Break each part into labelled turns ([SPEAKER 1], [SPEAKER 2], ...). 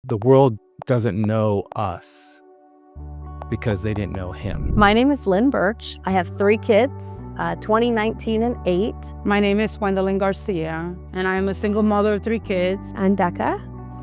[SPEAKER 1] The world doesn't know us because they didn't know him.
[SPEAKER 2] My name is Lynn Birch. I have 3 kids, 20, 19, and 8.
[SPEAKER 3] My name is Gwendolyn Garcia, and I am a single mother of 3 kids.
[SPEAKER 4] I'm Becca.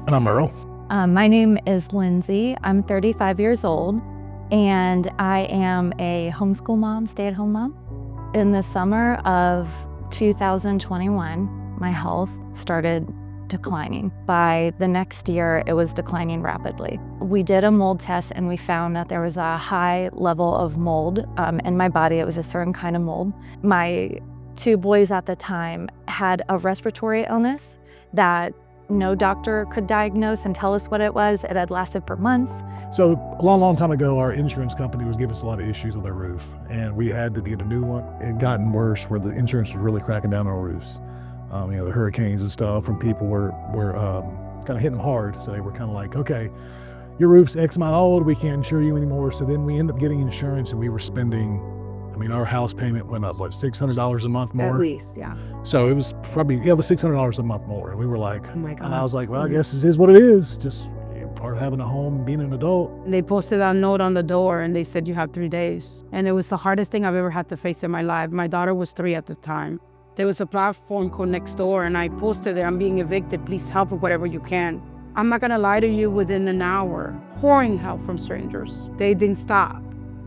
[SPEAKER 5] And I'm Earl.
[SPEAKER 6] My name is Lindsay. I'm 35 years old, and I am a homeschool mom, stay-at-home mom. In the summer of 2021, my health started declining. By the next year, it was declining rapidly. We did a mold test and we found that there was a high level of mold in my body. It was a certain kind of mold. My 2 boys at the time had a respiratory illness that no doctor could diagnose and tell us what it was. It had lasted for months.
[SPEAKER 5] So a long time ago, our insurance company was giving us a lot of issues with our roof, and we had to get a new one. It had gotten worse where the insurance was really cracking down on roofs. The hurricanes and stuff, and people were kind of hitting them hard. So they were kind of like, okay, your roof's X amount old, we can't insure you anymore. So then we ended up getting insurance, and we were spending, our house payment went up, $600 a month more?
[SPEAKER 4] At least, yeah.
[SPEAKER 5] So it was probably, it was $600 a month more. And we were like,
[SPEAKER 4] Oh my God.
[SPEAKER 5] and I was like, well, I guess this is what it is. Just part of having a home, being an adult.
[SPEAKER 3] They posted a note on the door and they said, you have 3 days. And it was the hardest thing I've ever had to face in my life. My daughter was 3 at the time. There was a platform called Nextdoor, and I posted there, I'm being evicted, please help with whatever you can. I'm not gonna lie to you, within an hour, pouring help from strangers. They didn't stop.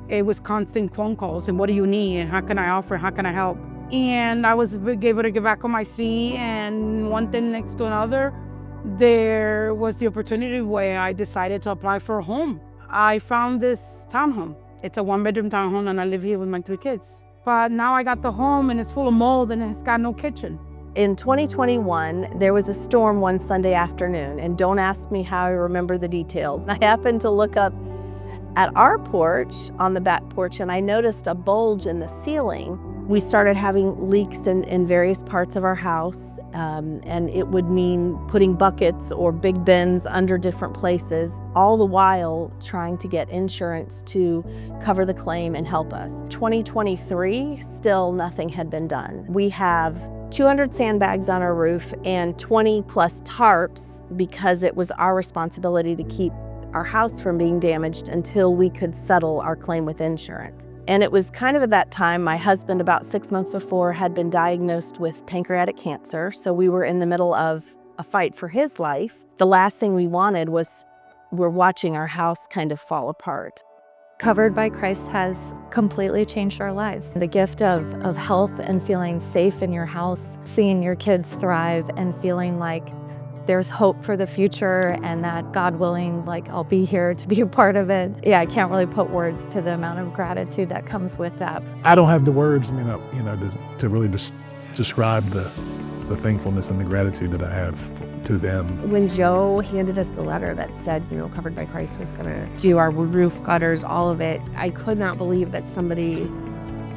[SPEAKER 3] It was constant phone calls, and what do you need, and how can I offer, how can I help? And I was able to get back on my feet, and one thing next to another, there was the opportunity where I decided to apply for a home. I found this townhome. It's a 1-bedroom townhome, and I live here with my 3 kids. But now I got the home and it's full of mold and it's got no kitchen.
[SPEAKER 2] In 2021, there was a storm one Sunday afternoon, and don't ask me how I remember the details. I happened to look up at our porch, on the back porch, and I noticed a bulge in the ceiling. We started having leaks in various parts of our house, and it would mean putting buckets or big bins under different places, all the while trying to get insurance to cover the claim and help us. 2023, still nothing had been done. We have 200 sandbags on our roof and 20 plus tarps because it was our responsibility to keep our house from being damaged until we could settle our claim with insurance. And it was kind of at that time, my husband, about 6 months before, had been diagnosed with pancreatic cancer. So we were in the middle of a fight for his life. The last thing we wanted was we're watching our house kind of fall apart.
[SPEAKER 6] Covered by Christ has completely changed our lives. The gift of health and feeling safe in your house, seeing your kids thrive and feeling like there's hope for the future and that God willing, I'll be here to be a part of it. Yeah, I can't really put words to the amount of gratitude that comes with that.
[SPEAKER 5] I don't have the words, to really describe the thankfulness and the gratitude that I have to them.
[SPEAKER 4] When Joe handed us the letter that said, Covered by Christ was going to do our roof gutters, all of it, I could not believe that somebody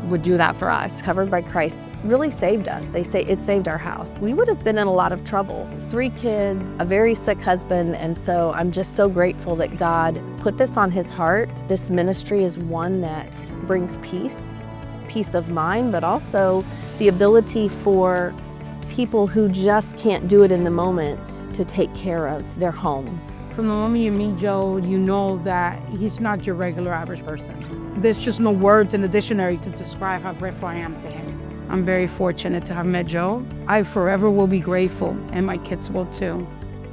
[SPEAKER 4] would do that for us.
[SPEAKER 2] Covered by Christ really saved us. They say it saved our house. We would have been in a lot of trouble. 3 kids, a very sick husband, and so I'm just so grateful that God put this on his heart. This ministry is one that brings peace of mind, but also the ability for people who just can't do it in the moment to take care of their home.
[SPEAKER 3] From the moment you meet Joe, you know that he's not your regular average person. There's just no words in the dictionary to describe how grateful I am to him. I'm very fortunate to have met Joe. I forever will be grateful, and my kids will too,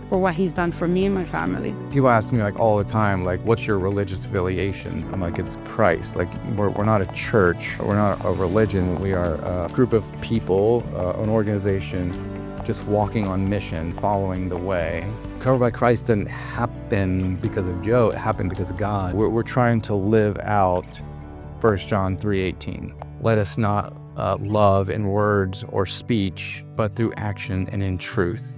[SPEAKER 3] for what he's done for me and my family.
[SPEAKER 1] People ask me all the time, what's your religious affiliation? I'm like, it's Christ. We're not a church, we're not a religion. We are a group of people, an organization, just walking on mission, following the way. Covered by Christ didn't happen because of Joe, it happened because of God. We're trying to live out 1 John 3:18. Let us not love in words or speech, but through action and in truth.